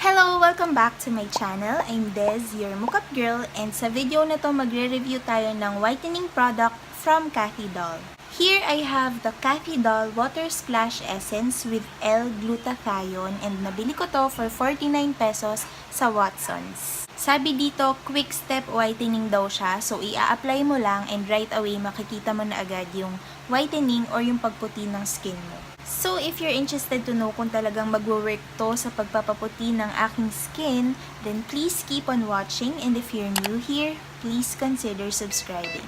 Hello! Welcome back to my channel. I'm Dez, your MukapGirl, and sa video na to magre-review tayo ng whitening product from Cathy Doll. Here I have the Cathy Doll Water Splash Essence with L-Glutathione and nabili ko to for 49 pesos sa Watsons. Sabi dito, quick step whitening daw siya, so i-apply mo lang and right away makikita mo na agad yung whitening or yung pagputi ng skin mo. So, if you're interested to know kung talagang magwo-work to sa pagpapaputi ng aking skin, then please keep on watching, and if you're new here, please consider subscribing.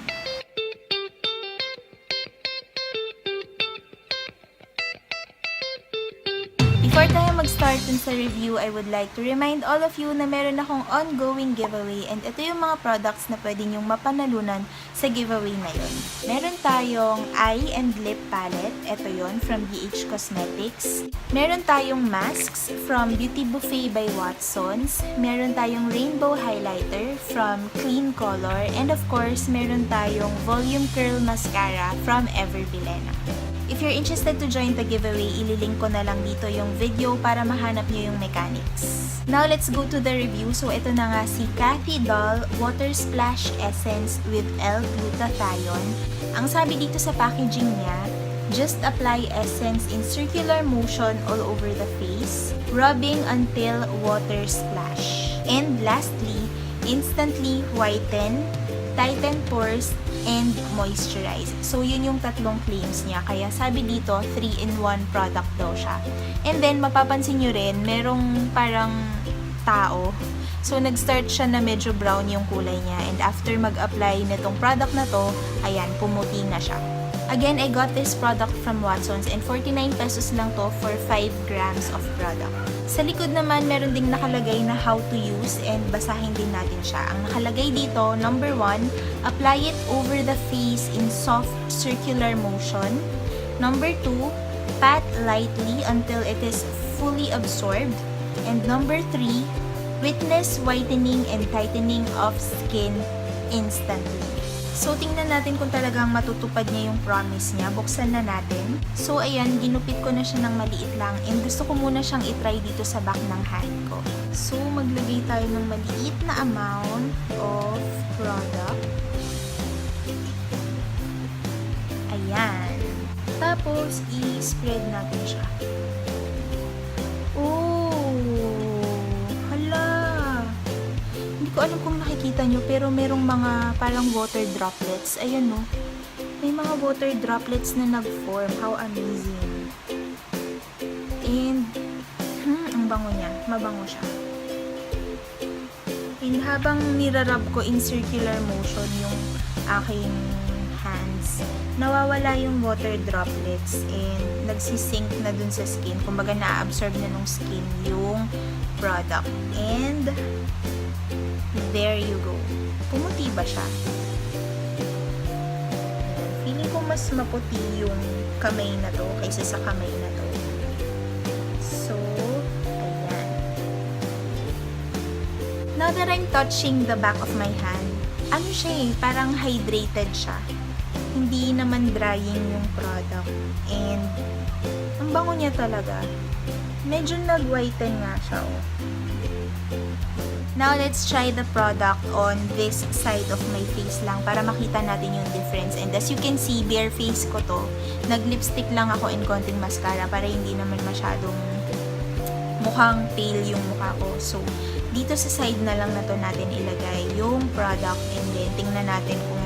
Before tayo mag-start dun sa review, I would like to remind all of you na meron akong ongoing giveaway and ito yung mga products na pwede nyong mapanalunan sa giveaway na yun. Meron tayong eye and lip palette, ito yon from BH Cosmetics. Meron tayong masks from Beauty Buffet by Watsons. Meron tayong rainbow highlighter from Clean Color. And of course, meron tayong volume curl mascara from Everbilena. If you're interested to join the giveaway, ililink ko na lang dito yung video para mahanap nyo yung mechanics. Now, let's go to the review. So, ito na nga si Cathy Doll Water Splash Essence with L-Glutathione. Ang sabi dito sa packaging niya, just apply essence in circular motion all over the face, rubbing until water splash. And lastly, instantly whiten, tighten pores, and moisturize. So, yun yung tatlong claims niya. Kaya sabi dito, 3-in-1 product daw siya. And then, mapapansin nyo rin, merong parang tao. So, nag-start siya na medyo brown yung kulay niya. And after mag-apply nitong product na to, ayan, pumuti na siya. Again, I got this product from Watsons and 49 pesos lang to for 5 grams of product. Sa likod naman, meron ding nakalagay na how to use and basahin din natin siya. Ang nakalagay dito, number 1, apply it over the face in soft circular motion. Number 2, pat lightly until it is fully absorbed. And number 3, witness whitening and tightening of skin instantly. So, tingnan natin kung talagang matutupad niya yung promise niya. Buksan na natin. So, ayan, ginupit ko na siya ng maliit lang. And gusto ko muna siyang itry dito sa back ng hand ko. So, maglagay tayo ng maliit na amount of product. Ayan. Tapos, i-spread natin siya. Hindi ko alam kung nakikita nyo, pero merong mga parang water droplets. Ayan no. May mga water droplets na nag-form. How amazing. And, ang bango niya. Mabango siya. And habang nirarab ko in circular motion yung aking hands, nawawala yung water droplets and nagsisink na dun sa skin. Kumbaga na-absorb na nung skin yung product. And, there you go. Pumuti ba siya? Feeling ko mas maputi yung kamay na to kaysa sa kamay na to. So, ayan. Now that I'm touching the back of my hand, ano siya eh, parang hydrated siya. Hindi naman drying yung product. And, ang bango niya talaga. Medyo nag-whiten nga siya oh. Now, let's try the product on this side of my face lang para makita natin yung difference. And as you can see, bare face ko to. Nag-lipstick lang ako and konting mascara para hindi naman masyadong mukhang pale yung mukha ko. So, dito sa side na lang na to natin ilagay yung product and then tingnan natin kung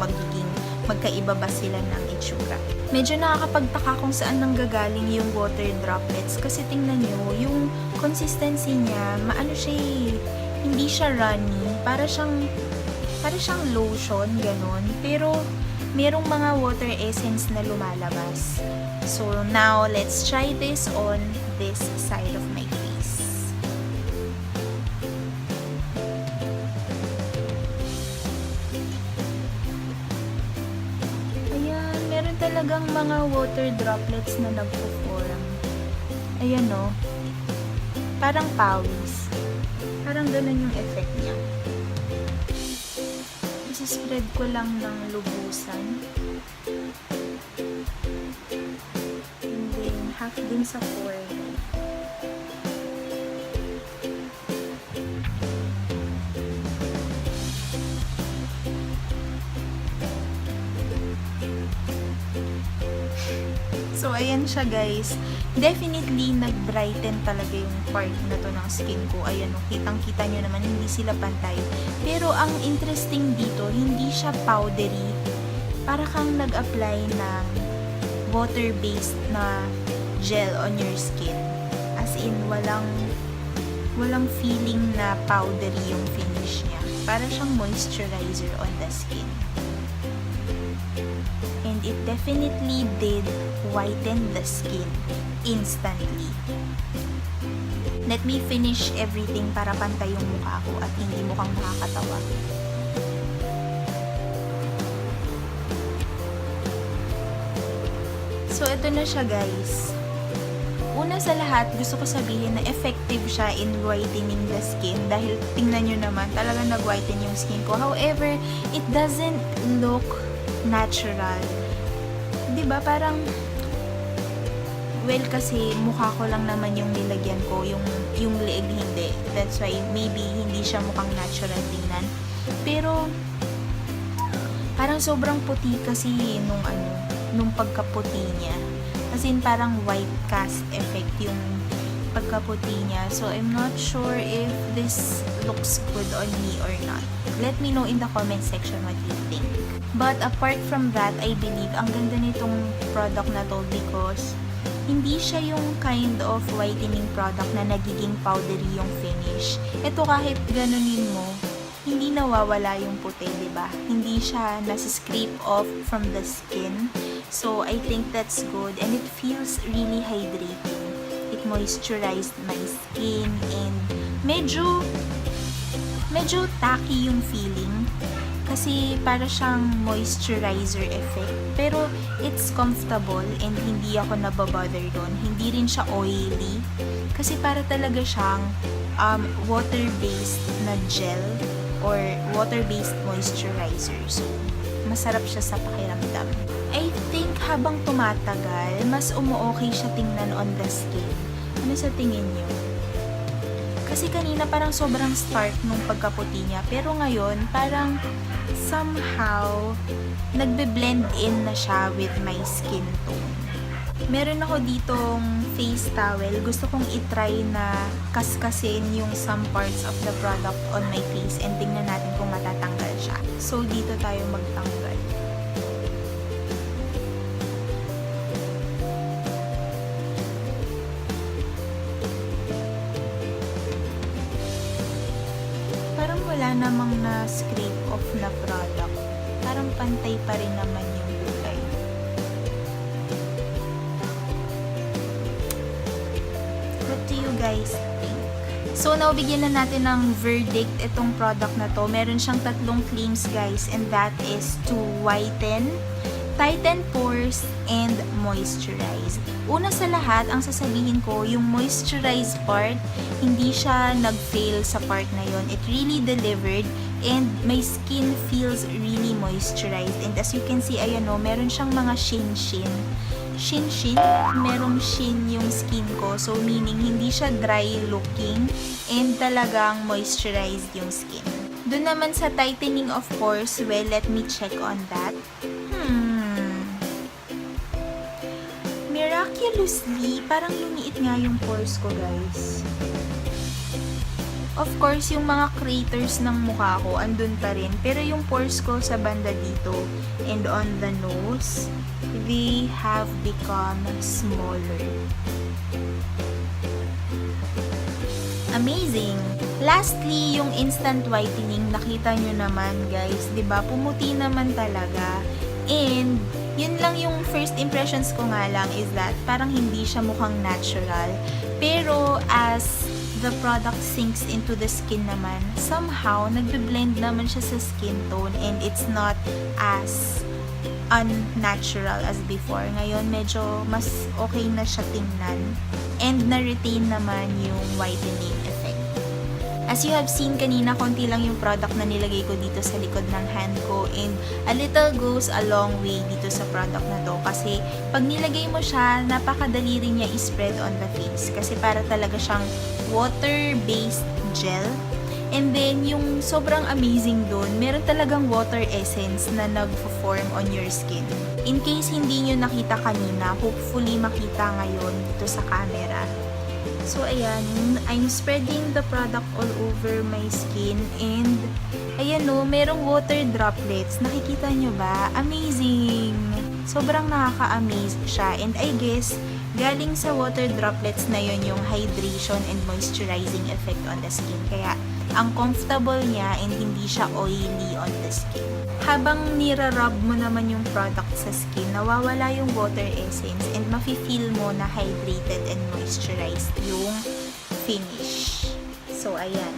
magkaiba ba sila ng itsura. Medyo nakakapagtaka kung saan nanggagaling yung water droplets kasi tingnan nyo, yung consistency niya, maano siya hindi siya runny, para siyang lotion, ganon. Pero, merong mga water essence na lumalabas. So, now, let's try this on this side of my face. Ayan, meron talagang mga water droplets na nagpo-form. Ayan o. Parang pawis. Parang ganun yung effect niya. Isa-spread ko lang ng lubusan. And then, half din sa forehead. So, ayan siya guys. Definitely, nag-brighten talaga yung part na to ng skin ko. Ayan, kitang-kita nyo naman, hindi sila pantay. Pero, ang interesting dito, hindi siya powdery. Para kang nag-apply ng water-based na gel on your skin. As in, walang feeling na powdery yung finish niya. Para siyang moisturizer on the skin. And it definitely did whiten the skin instantly. Let me finish everything para pantay yung mukha ko at hindi mukhang nakakatawa. So, ito na siya guys. Una sa lahat, gusto ko sabihin na effective siya in whitening the skin dahil tingnan nyo naman, talagang nag-whiten yung skin ko. However, it doesn't look natural. Diba? Parang, well, kasi mukha ko lang naman yung nilagyan ko, yung leeg hindi. That's why, maybe hindi siya mukhang natural tingnan. Pero, parang sobrang puti kasi nung pagkaputi niya. Kasi parang white cast effect yung pagkaputi niya. So, I'm not sure if this looks good on me or not. Let me know in the comment section what you think. But apart from that, I believe ang ganda nitong product na to because hindi siya yung kind of whitening product na nagiging powdery yung finish. Ito kahit ganunin mo, hindi nawawala yung puti, diba? Hindi siya nasa-scrape off from the skin. So, I think that's good. And it feels really hydrating. It moisturized my skin and medyo tacky yung feeling. Kasi para siyang moisturizer effect. Pero, it's comfortable and hindi ako nababother doon. Hindi rin siya oily. Kasi para talaga siyang water-based na gel or water-based moisturizer. So, masarap siya sa pakiramdam. I think habang tumatagal, mas umu-okay siya tingnan on the skin. Ano sa tingin niyo? Kasi kanina parang sobrang stark nung pagkaputi niya. Pero ngayon, parang somehow, nagbe-blend in na siya with my skin tone. Meron ako ditong face towel. Gusto kong itry na kaskasin yung some parts of the product on my face and tingnan natin kung matatanggal siya. So, dito tayo magtanggal. Parang wala namang na-scrape off na product. Parang pantay pa rin naman yung kulay. What do you guys think? So, now bigyan na natin ng verdict itong product na to. Meron siyang tatlong claims guys, and that is to whiten, tighten pores, and moisturize. Una sa lahat, ang sasabihin ko, yung moisturize part, hindi siya nag-fail sa part na yon. It really delivered and my skin feels really moisturized. And as you can see, ayan o, meron siyang mga shin-shin. Shin-shin, merong shin yung skin ko. So, meaning, hindi siya dry looking and talagang moisturized yung skin. Doon naman sa tightening of pores, well, let me check on that. Miraculously, parang lumiit nga yung pores ko, guys. Of course, yung mga craters ng mukha ko, andun pa rin. Pero yung pores ko sa banda dito and on the nose, they have become smaller. Amazing! Lastly, yung instant whitening, nakita nyo naman, guys. Diba? Pumuti naman talaga. And, yun lang yung first impressions ko nga lang is that parang hindi siya mukhang natural. Pero, as the product sinks into the skin naman, somehow, nagbe-blend naman siya sa skin tone and it's not as unnatural as before. Ngayon, medyo mas okay na siya tingnan and na-retain naman yung whitening effect. As you have seen kanina, konti lang yung product na nilagay ko dito sa likod ng hand ko and a little goes a long way dito sa product na to kasi pag nilagay mo siya, napakadali rin niya i-spread on the face kasi para talaga siyang water-based gel. And then, yung sobrang amazing doon, meron talagang water essence na nag-form on your skin. In case hindi nyo nakita kanina, hopefully makita ngayon dito sa camera. So, ayan, I'm spreading the product all over my skin and ayan no, merong water droplets. Nakikita nyo ba? Amazing! Sobrang nakaka-amaze siya and I guess, galing sa water droplets na yun yung hydration and moisturizing effect on the skin. Kaya, ang comfortable niya and hindi siya oily on the skin. Habang nira-rub mo naman yung product sa skin, nawawala yung water essence and mafe-feel mo na hydrated and moisturized yung finish. So, ayan.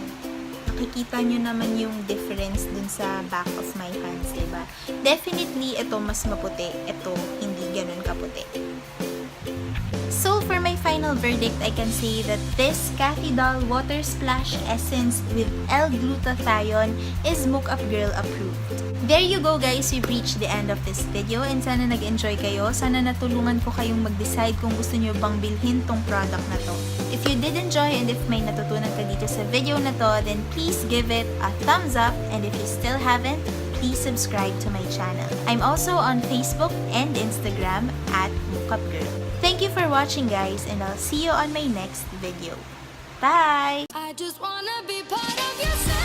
Nakikita nyo naman yung difference dun sa back of my hands, diba? Definitely, ito mas maputi. Ito, hindi ganun kaputi. So, for my final verdict, I can say that this Cathy Doll Water Splash Essence with L-Glutathione is MukapGirl approved. There you go guys, we've reached the end of this video and sana nag-enjoy kayo. Sana natulungan ko kayong mag-decide kung gusto nyo bang bilhin tong product na to. If you did enjoy and if may natutunan ka dito sa video na to, then please give it a thumbs up and if you still haven't, please subscribe to my channel. I'm also on Facebook and Instagram at MukapGirl. Thank you for watching guys and I'll see you on my next video. Bye! I just wanna be part of your